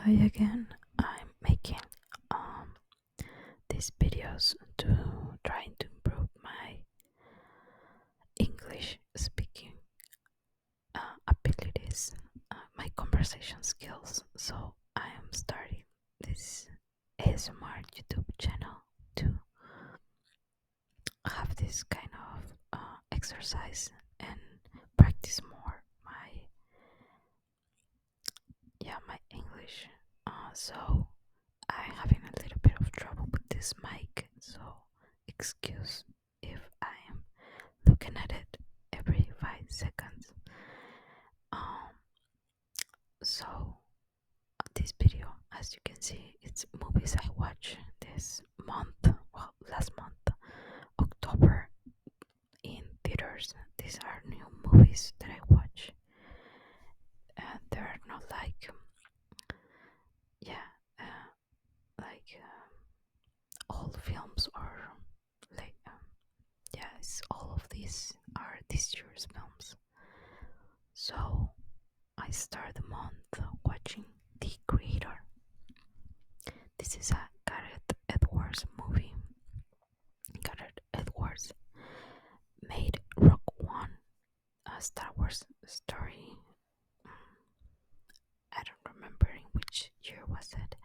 Hi again. I'm making um these videos to try to improve my English speaking abilities, my conversation skills. So I am starting this ASMR YouTube channel to have this kind of exercise and practice more my English. So I'm having a little bit of trouble with this mic, so excuse if I am looking at it every 5 seconds. Um, so this video, as you can see, it's movies I watch this month. Well, last month, October, in theaters. These are new movies that I watch, and they're not like, yeah, like old films or like yes, all of these are this year's films. So I start the month watching The Creator. This is a Gareth Edwards movie. Gareth Edwards made Rogue One, a Star Wars story. I don't remember in which year was it,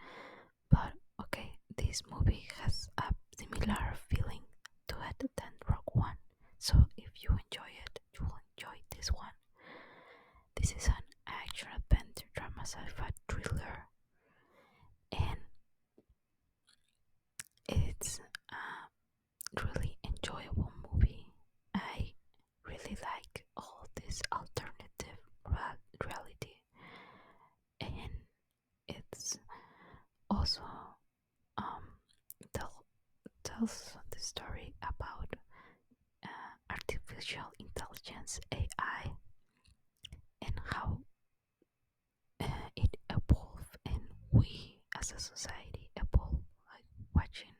but okay, this movie has a similar feeling to it than Rogue One. So if you enjoy it, you will enjoy this one. This is an action adventure drama sci-fi thriller, and it's a really enjoyable movie. I really like all this alternative reality, and it's also um tells the story about artificial intelligence AI and how it evolved, and we as a society evolve, like watching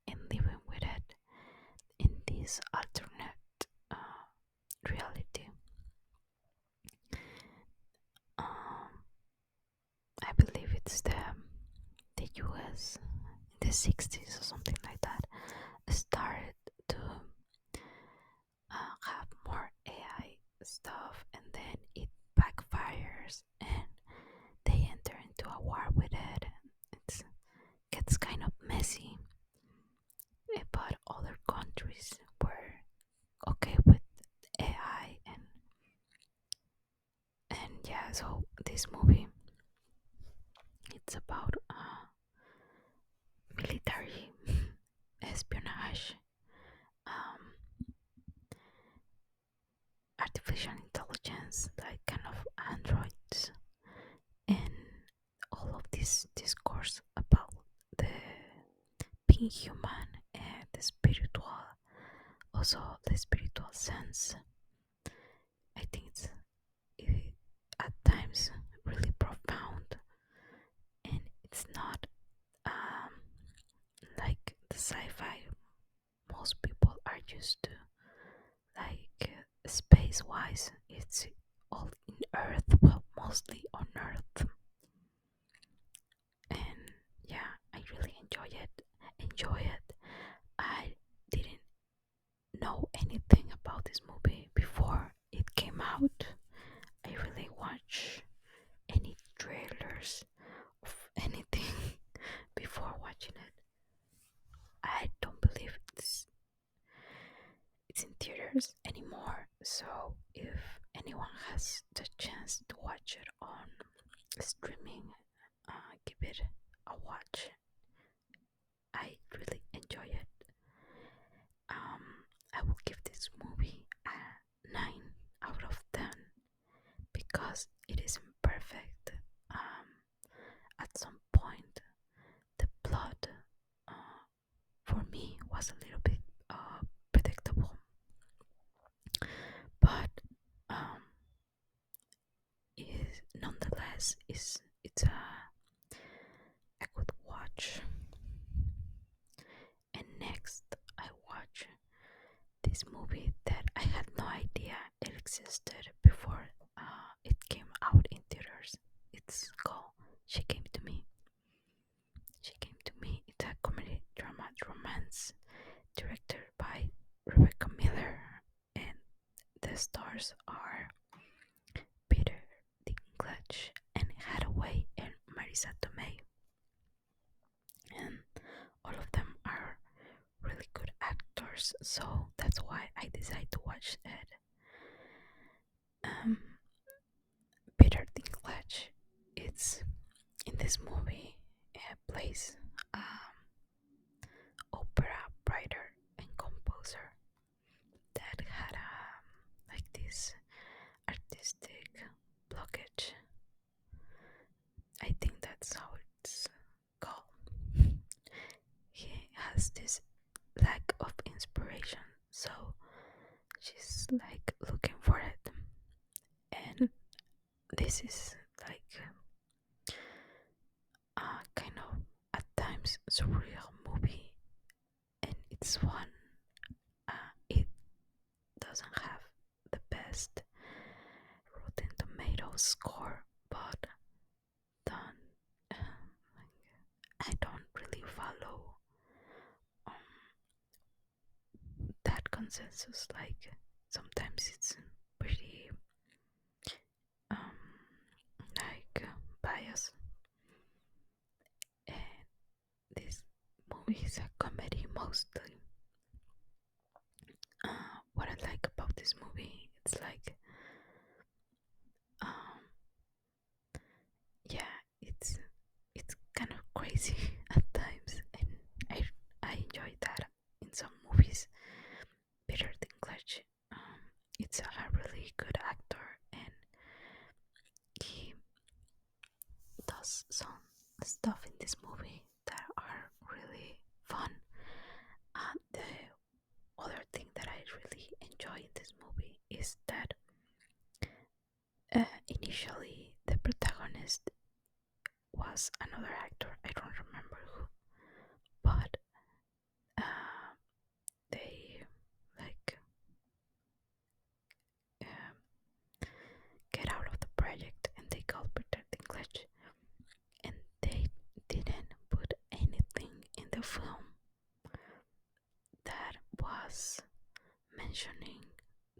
and living with it in this alternate reality. Um, I believe it's the US in the 60s or something like that started to have more AI stuff, and then it backfires and they enter into a war with it. It gets kind of messy, but other countries were okay with AI, and yeah. So this movie, it's about military espionage, um, artificial intelligence, like kind of androids, and all of this discourse about the being human and the spiritual, also the spiritual sense. I think it's at times really profound, and it's not um, like the sci-fi most people are used to, like space-wise. It's all in Earth, well, mostly on Earth, and yeah, I really enjoy it. I didn't know anything about this movie before it came out. I really watch any trailers of anything before watching it. I don't believe it's in theaters anymore. So if anyone has the chance to watch it on streaming, give it a watch. I really enjoy it. I will give this movie a 9 out of 10 because it isn't perfect. At some point, the plot for me was a little bit predictable, but um, is nonetheless is it's a good watch. And next, I watch this movie that I had no idea it existed before it came out in theaters. It's called She Came to Me. stars are Peter Dinklage, Anne Hathaway, and Marisa Tomei, and all of them are really good actors. So that's why I decided to watch it. Um, Peter Dinklage, it's in this movie, plays opera writer and composer that had like this artistic blockage. I think that's how it's called. He has this lack of inspiration, so she's like looking for it, and this is like kind of at times surreal movie, and it's fun. It doesn't have the best Rotten Tomatoes score, but don't, I don't really follow um, that consensus. Like sometimes it's pretty um, like biased, and this movie is a comedy mostly. What I like about this movie, it's like um, yeah, it's kind of crazy at times, and I enjoy that in some movies. Peter Dinklage, it's a really good actor, and he does some stuff in this movie that are really fun. The other thing that I really enjoy in this movie is that initially the protagonist was another actor. I don't remember who, but they like get out of the project and they called Peter Dinklage, and they didn't put anything in the film that was mentioning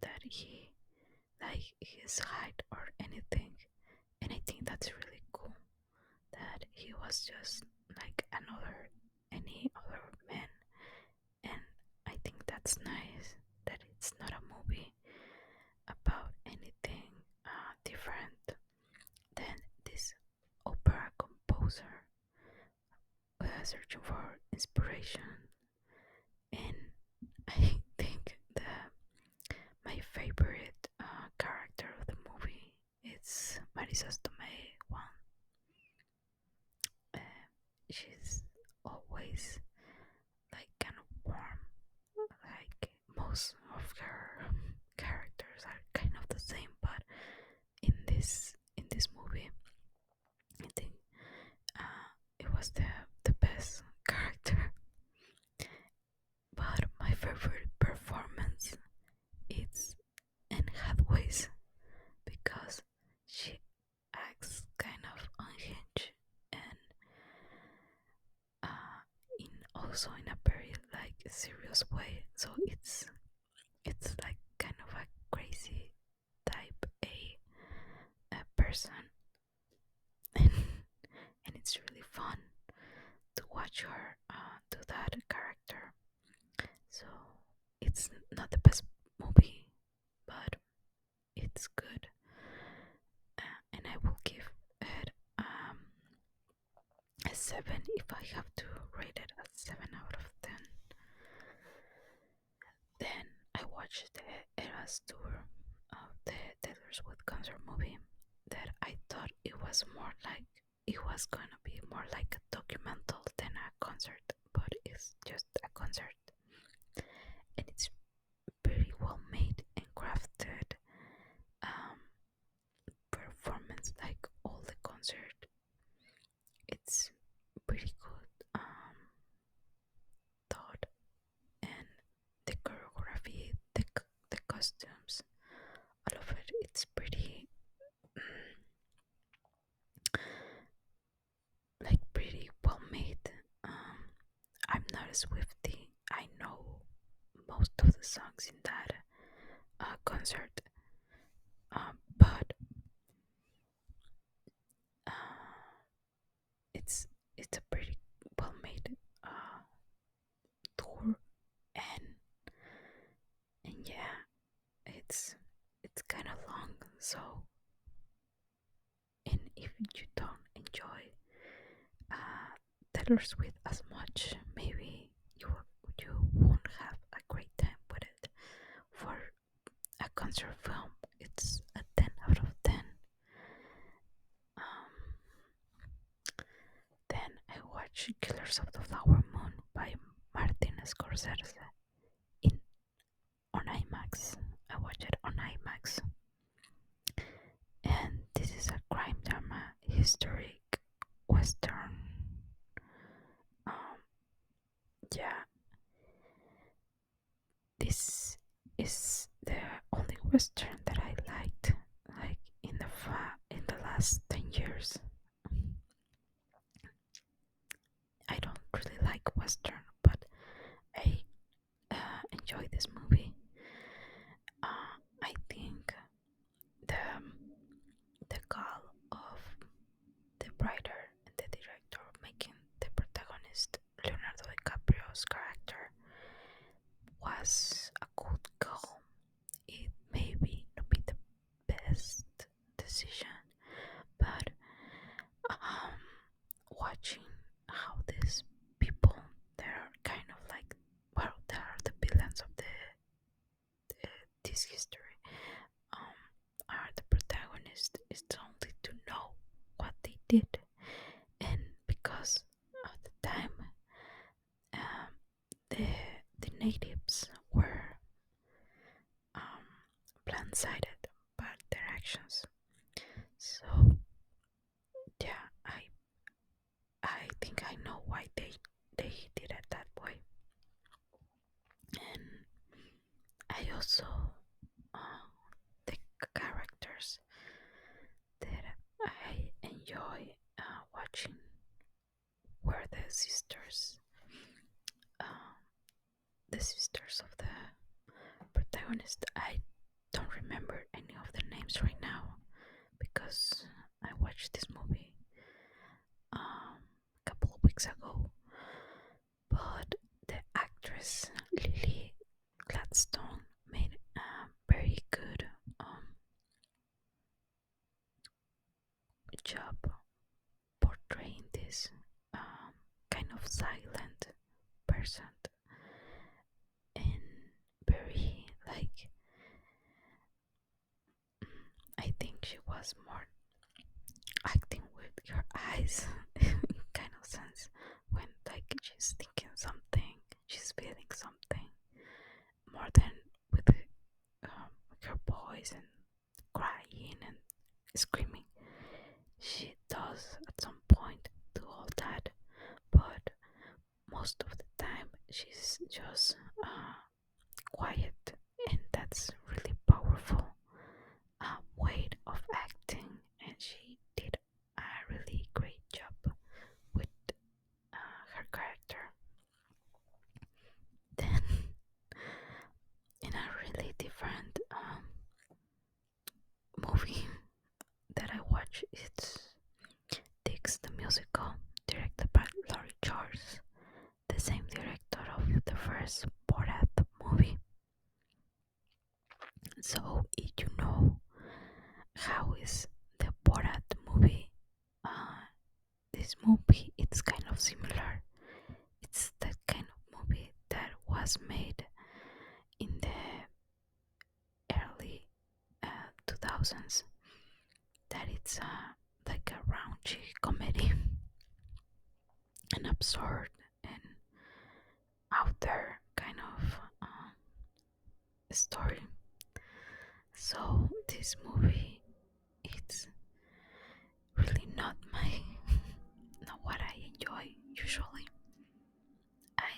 that he like his height or anything, and I think that's really cool that he was just like another any other man, and I think that's nice that it's not a movie about anything different than this opera composer searching for inspiration. And I think my favorite character of the movie is Marisa Tomei one. Uh, she's always like kind of warm, like most of her characters are kind of the same, but in this movie, I think it was the best character. But my favorite performance is Anne Hathaway's, because she acts kind of unhinged, and in also in a very like serious way. So it's like kind of a crazy type a person, and it's really fun to watch her do that character. So it's not the best movie, but it's good, and I will give it a 7 if I have to rate it a 7 out of 10. Then I watched the Eras tour of the Taylor Swift concert movie that I thought it was gonna be more like a documental than a concert, but it's just a concert, and it's pretty well made and crafted performance. Like all the concert, it's pretty good thought, and the choreography, the costumes, all of it, it's pretty like pretty well made. I'm not a Swiftie. I know most of the songs in that concert, Taylor Swift as much. Maybe you won't have a great time with it. For a concert film, it's a 10 out of 10. Um, then I watched Killers of the Flower Moon by Martin Scorsese in on IMAX. I watched it on IMAX, and this is a crime drama, historic western. Um, yeah, this is the only western that I liked, like in the last 10 years. I don't really like western, but I enjoy this movie. I think the the goal of the writer and the director making the protagonist Leonardo DiCaprio's character was a good goal. It maybe not be the best decision, but um, watching how these people, they're kind of like, well, they are the villains of this history, are the protagonist, is only to know what they did, and because of the time, um, the the natives were um, blindsided by their actions. So yeah, I think I know why they did it that way, and I also the characters that I enjoy watching were uh, the sisters of the protagonist. I don't remember any of their names right now because I watched this movie a couple of weeks ago. But the actress Lily Gladstone made a very good job portraying this kind of silent person and very like I think she was more acting with her eyes kind of sense when like she's thinking something, she's feeling something more than with her voice and crying and screaming. She does at some point do all that, but most of the time she's just quiet, and that's really powerful way of acting, and she did a really great job with her character. Then, in a really different movie that I watch, it's Dix the Musical, directed by Laurie Charles, the same director of the first Borat movie. So, if you know how is the Borat movie, this movie it's kind of similar. It's that kind of movie that was made in the early 2000s. That it's like a raunchy comedy, an absurd and out there kind of story. So this movie, it's really not what I enjoy usually. I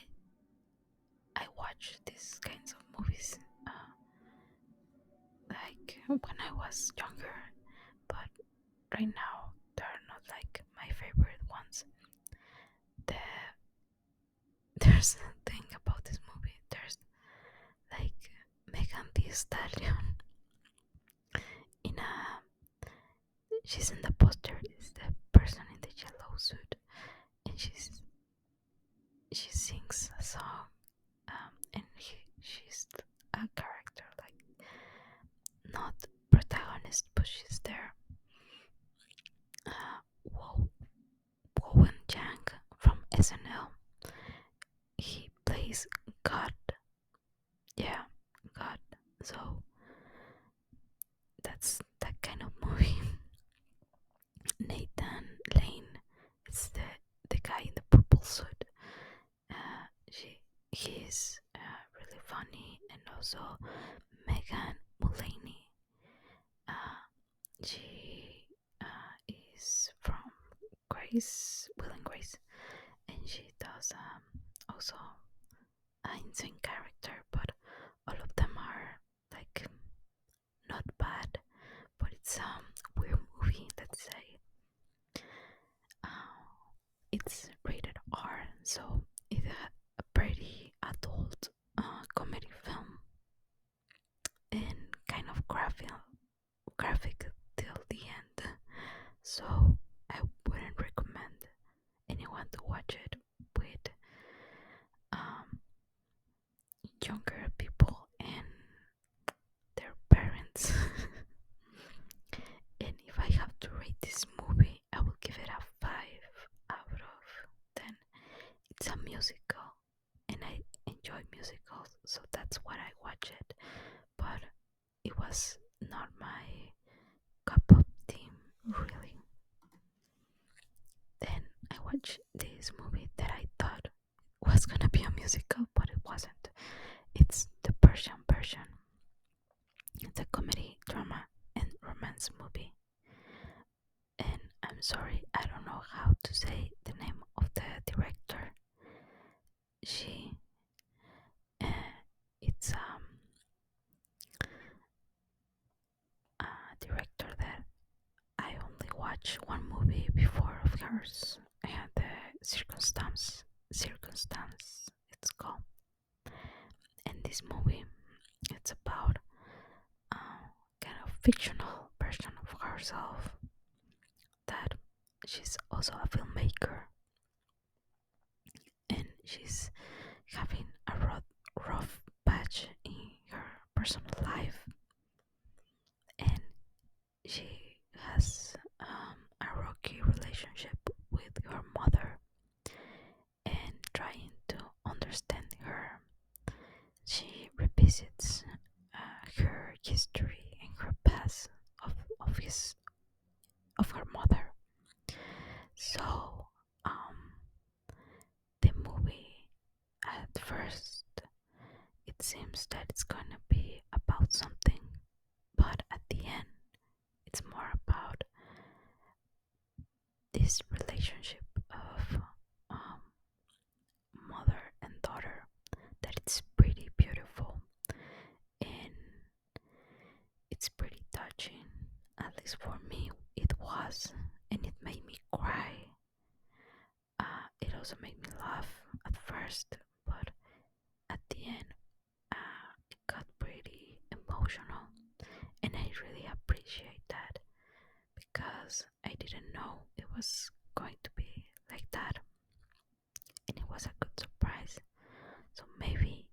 I watch these kinds of movies like when I was younger, but right now they're not like my favorite ones. The there's a thing about this movie. There's like Megan Thee Stallion in a she's in the poster is the person in the yellow suit, and she sings a song, and she's a character like not protagonist, but she's there. Wo Wowen Chang from also Megan Mulaney. Uh, she is from Will and Grace, and she does also an insane character, but all of them are like not bad. But it's a weird movie. Let's say it's rated R, so it's a pretty adult comedy film and kind of graphic till the end. So I wouldn't recommend anyone to watch it with um, younger people and their parents. And if I have to rate this movie, I will give it a 5 out of 10. It's a musical, and I enjoy musicals, so that's why I watch it. But it was not my cup of tea, really. Then I watched this movie that I thought was gonna be a musical, but it wasn't. It's The Persian Version. It's a comedy, drama, and romance movie. And I'm sorry, I don't know how to say the name of the director. She, uh, it's a director that I only watched one movie before of hers. And the circumstance, it's called. And this movie, it's about a kind of fictional version of herself that she's also a filmmaker, and she's having a rough patch in her personal life, and she has a rocky relationship with her mother, and trying to understand her, she revisits her history and her past of his of her mother. So the movie, at first it seems that it's gonna be about something, but at the end it's more about this relationship of um, mother and daughter, that it's pretty beautiful and it's pretty touching. At least for me it was, and it made me cry. It also made me laugh at first, but at the end it got pretty emotional, and I really appreciate that because I didn't know it was going to be like that, and it was a good surprise. So maybe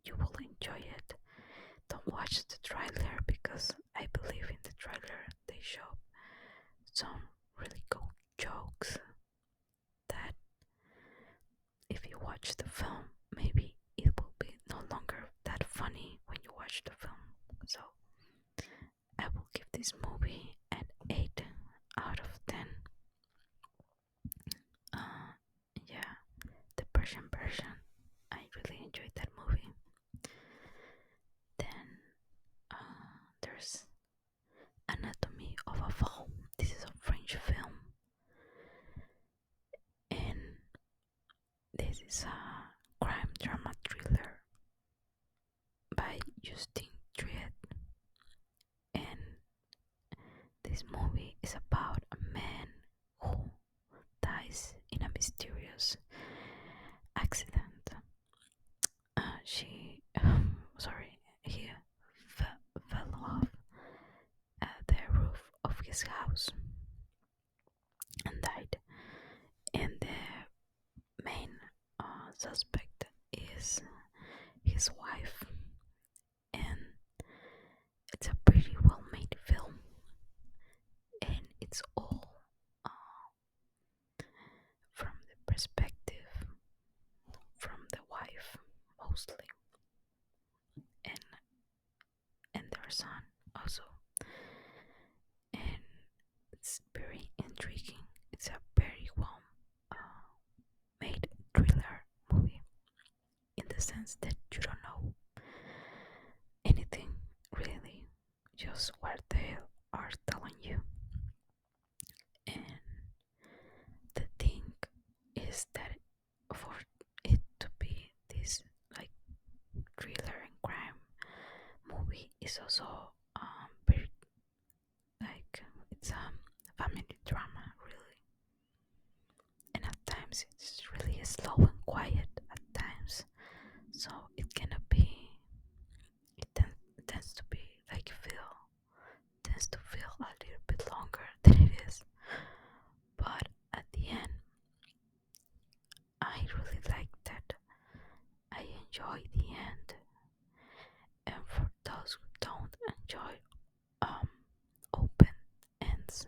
you will enjoy it. Don't watch the trailer because I believe in the trailer they show some really cool jokes that if you watch the film, maybe it will be no longer that funny when you watch the film. So I will give this movie an 8 out of 10. Yeah, the Persian Version. I really enjoyed that movie. Then there's Anatomy of a Fall. This is a French film, and this is a crime drama thriller by Justine Triet. And this movie is about a man who dies in a mysterious accident. He fell off the roof of his house and died. And the main suspect is his wife. And it's a pretty well made film, and it's all from the perspective from the wife mostly, and their son also, and it's very intriguing. It's a very well made thriller movie in the sense that you don't know just what they are telling you. And the thing is that for it to be this like thriller and crime movie is also very like it's a family drama really, and at times it's really slow and quiet at times, so it cannot be tends to be like tends to feel a little bit longer than it is. But at the end, I really like that. I enjoy the end. And for those who don't enjoy um open ends,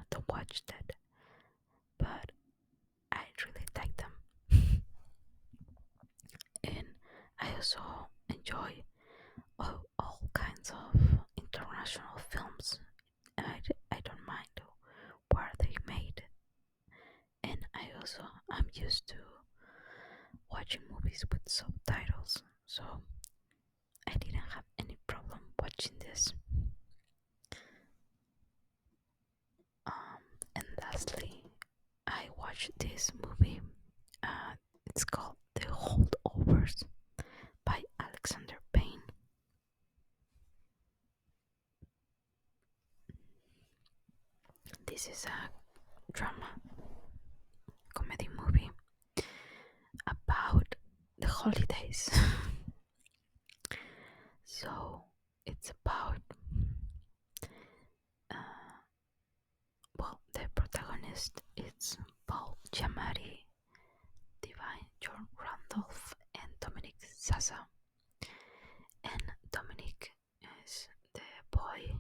don't watch that. But I really like them. And I also enjoy all kinds of international films. I don't mind where they made, and I'm used to watching movies with subtitles, so I didn't have any problem watching this. And lastly, I watched this movie. It's called The Holdovers by Alexander Payne. This is a drama comedy movie about the holidays. So it's about the protagonist is Paul Giamatti, Divine John Randolph, and Dominic Sassa. And Dominic is the boy.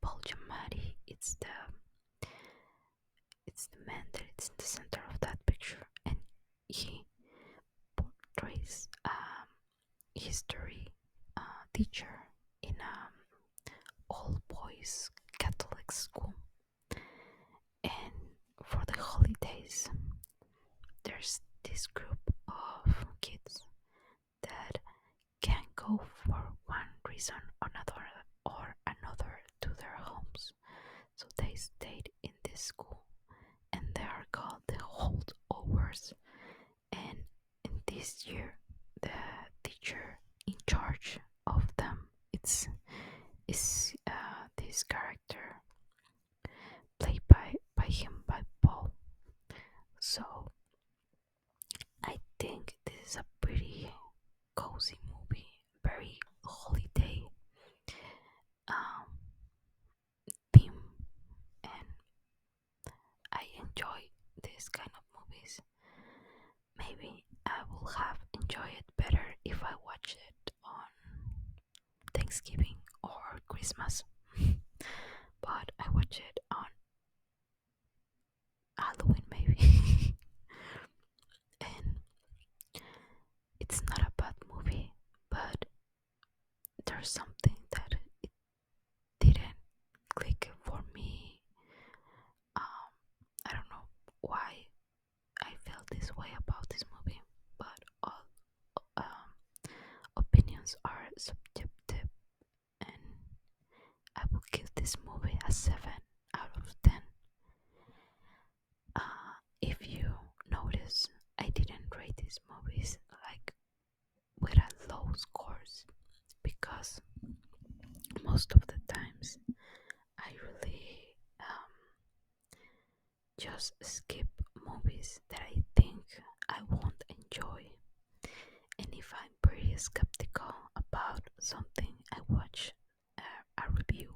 Paul Giamatti it's the man that is in the center of that picture, and he portrays a history teacher in a all boys Catholic school. And for the holidays, there's this group of kids that can go for one reason or another to their homes. So they stayed in this school, and they are called the holdovers. And in this year, the teacher in charge of them is this character played by Paul. So I think this is a pretty cozy movie, very holiday um, theme, and I enjoy this kind of movies. Maybe I will have enjoyed it better if I watch it on Thanksgiving or Christmas, but I watch it on Halloween maybe. And it's not a bad movie, but there's something that it didn't click for me. I don't know why I felt this way about this movie, but all opinions are subjective, and I will give this movie a 7 out of 10. If you notice, I didn't rate these movies like with a low scores, because most of the times I really just skip movies that I think I won't enjoy. And if I'm pretty skeptical about something, I watch a review,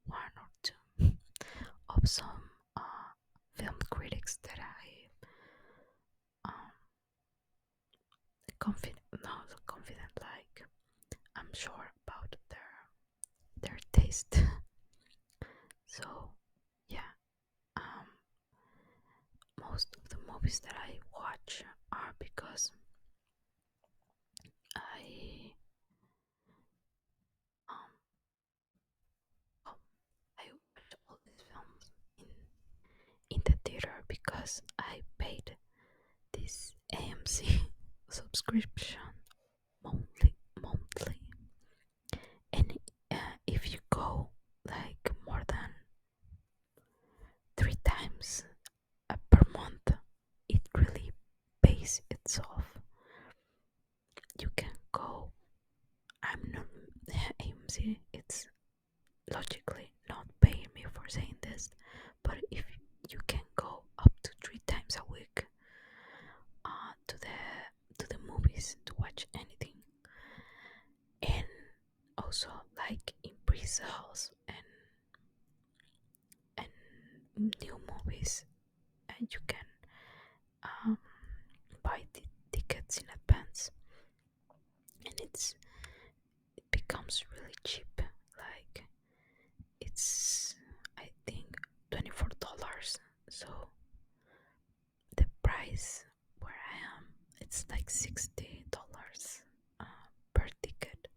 one or two, of some film critics that I not confident, like I'm sure about their taste. So yeah, most of the movies that I watch are because I um well, I watch all these films in the theater because I paid this AMC subscription monthly. And if you go movies itself. You can go. I'm not AMC. It's logically not paying me for saying this, but if you can go up to 3 times a week to the movies to watch anything, and also like in pre-sales and new movies, and you can um, buy the tickets in advance, and it becomes really cheap. Like it's I think $24. So the price where I am, it's like $60 per ticket.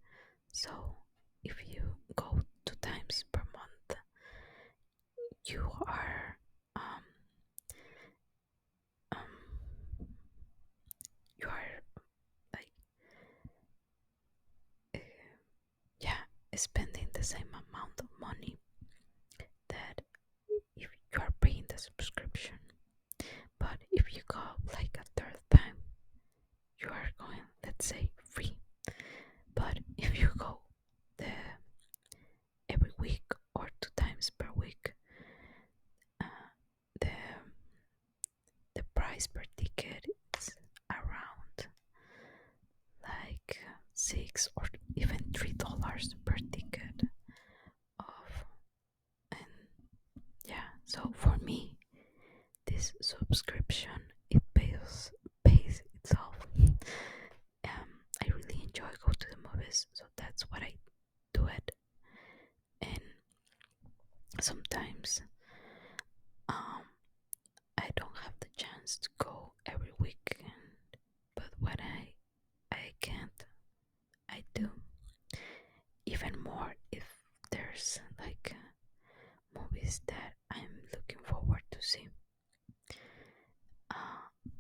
So if you go 2 times per month, you are um, um, you are like uh, yeah, spending the same amount of money that if you are paying the subscription. But if you go like a third time, you are going, let's say, free. But if you go the every week or 2 times per week, uh, the the price per ticket is around like $6 or even $3 per ticket of. And yeah, so for me this subscription, it pays itself. I really enjoy go to the movies, so that's what I do it. And sometimes um I don't have the chance to go every weekend, but when I can't, I do. Even more if there's like movies that I'm looking forward to see.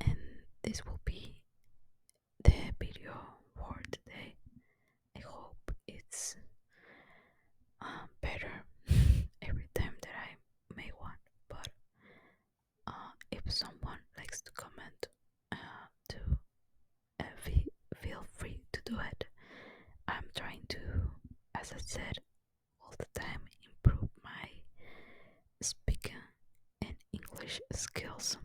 And this will be the video for today. I hope it's better every time that I make one. But if someone likes to comment, to feel free to do it. I'm trying to, as I said, all the time improve my speaking and English skills.